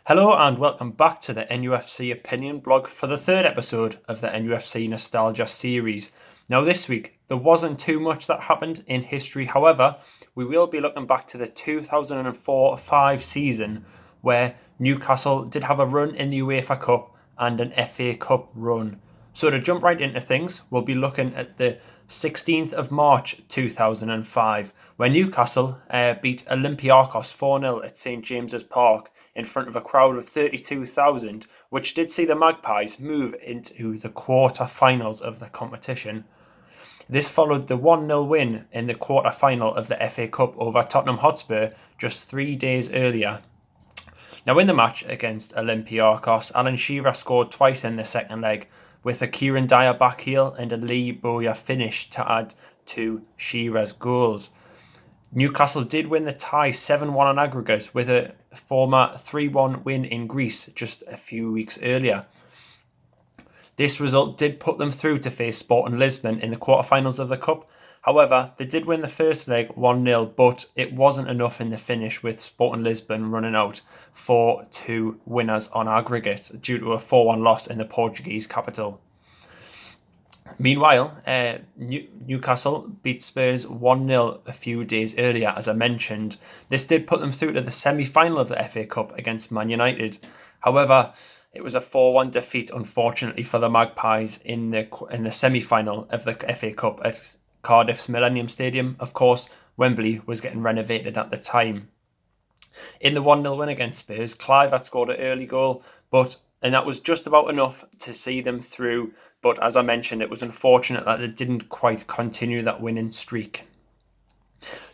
Hello and welcome back to the NUFC opinion blog for the third episode of the NUFC Nostalgia series. Now this week, there wasn't too much that happened in history, however, we will be looking back to the 2004-05 season where Newcastle did have a run in the UEFA Cup and an FA Cup run. So to jump right into things, we'll be looking at the 16th of March 2005, where Newcastle beat Olympiakos 4-0 at St James's Park in front of a crowd of 32,000, which did see the Magpies move into the quarter-finals of the competition. This followed the 1-0 win in the quarter-final of the FA Cup over Tottenham Hotspur just 3 days earlier. Now in the match against Olympiakos, Alan Shearer scored twice in the second leg, with a Kieran Dyer backheel and a Lee Bowyer finish to add to Shearer's goals. Newcastle did win the tie 7-1 on aggregate, with a former 3-1 win in Greece just a few weeks earlier. This result did put them through to face Sporting Lisbon in the quarterfinals of the Cup. However, they did win the first leg 1-0, but it wasn't enough in the finish, with Sporting Lisbon running out 4-2 winners on aggregate due to a 4-1 loss in the Portuguese capital. Meanwhile, Newcastle beat Spurs 1-0 a few days earlier, as I mentioned. This did put them through to the semi-final of the FA Cup against Man United. However, it was a 4-1 defeat, unfortunately, for the Magpies in the semi-final of the FA Cup at Cardiff's Millennium Stadium. Of course, Wembley was getting renovated at the time. In the 1-0 win against Spurs, Clive had scored an early goal, and that was just about enough to see them through. But as I mentioned, it was unfortunate that they didn't quite continue that winning streak.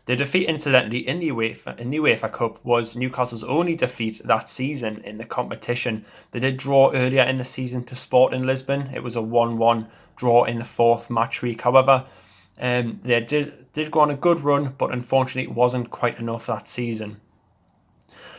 The defeat, incidentally, in the UEFA Cup was Newcastle's only defeat that season in the competition. They did draw earlier in the season to Sporting Lisbon. It was a 1-1 draw in the fourth match week. However, they did go on a good run, but unfortunately it wasn't quite enough that season.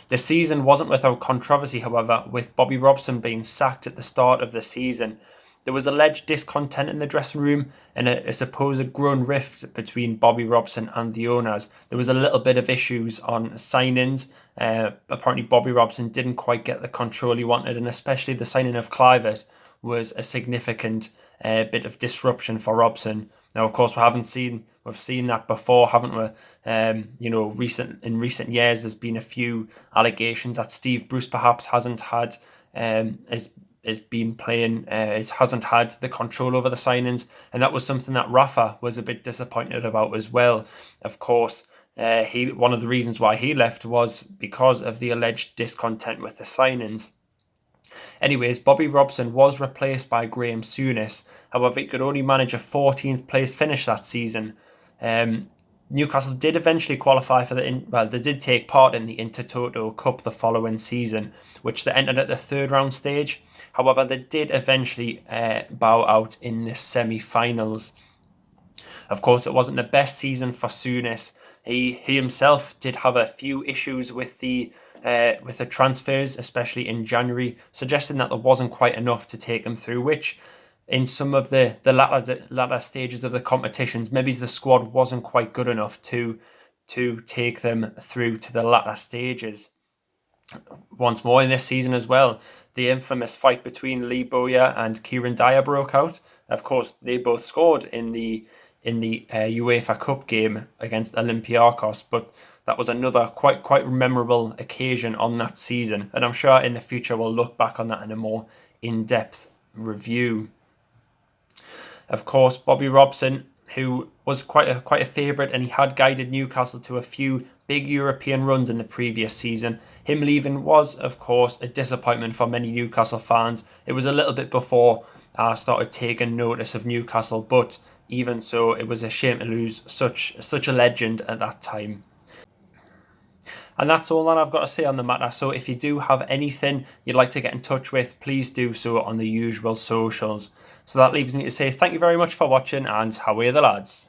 The season wasn't without controversy, however, with Bobby Robson being sacked at the start of the season. There was alleged discontent in the dressing room and a supposed growing rift between Bobby Robson and the owners. There was a little bit of issues on signings. Apparently Bobby Robson didn't quite get the control he wanted, and especially the signing of Clive was a significant bit of disruption for Robson. Now, of course, we've seen that before, haven't we? In recent years, there's been a few allegations that Steve Bruce perhaps hasn't had hasn't had the control over the signings, and that was something that Rafa was a bit disappointed about as well. Of course, one of the reasons why he left was because of the alleged discontent with the signings. Anyways, Bobby Robson was replaced by Graham Souness. However, he could only manage a 14th place finish that season. Newcastle did eventually qualify for they did take part in the Intertoto Cup the following season, which they entered at the third round stage. However, they did eventually bow out in the semi-finals. Of course, it wasn't the best season for Souness. He himself did have a few issues with the transfers, especially in January, suggesting that there wasn't quite enough to take him through, which in some of the latter stages of the competitions, maybe the squad wasn't quite good enough to take them through to the latter stages. Once more in this season as well, the infamous fight between Lee Bowyer and Kieran Dyer broke out. Of course, they both scored in the UEFA Cup game against Olympiakos, but that was another quite memorable occasion on that season, and I'm sure in the future we'll look back on that in a more in-depth review. Of course, Bobby Robson, who was quite a favourite, and he had guided Newcastle to a few big European runs in the previous season. Him leaving was, of course, a disappointment for many Newcastle fans. It was a little bit before I started taking notice of Newcastle, but even so, it was a shame to lose such a legend at that time. And that's all that I've got to say on the matter. So if you do have anything you'd like to get in touch with, please do so on the usual socials. So that leaves me to say thank you very much for watching, and how are the lads?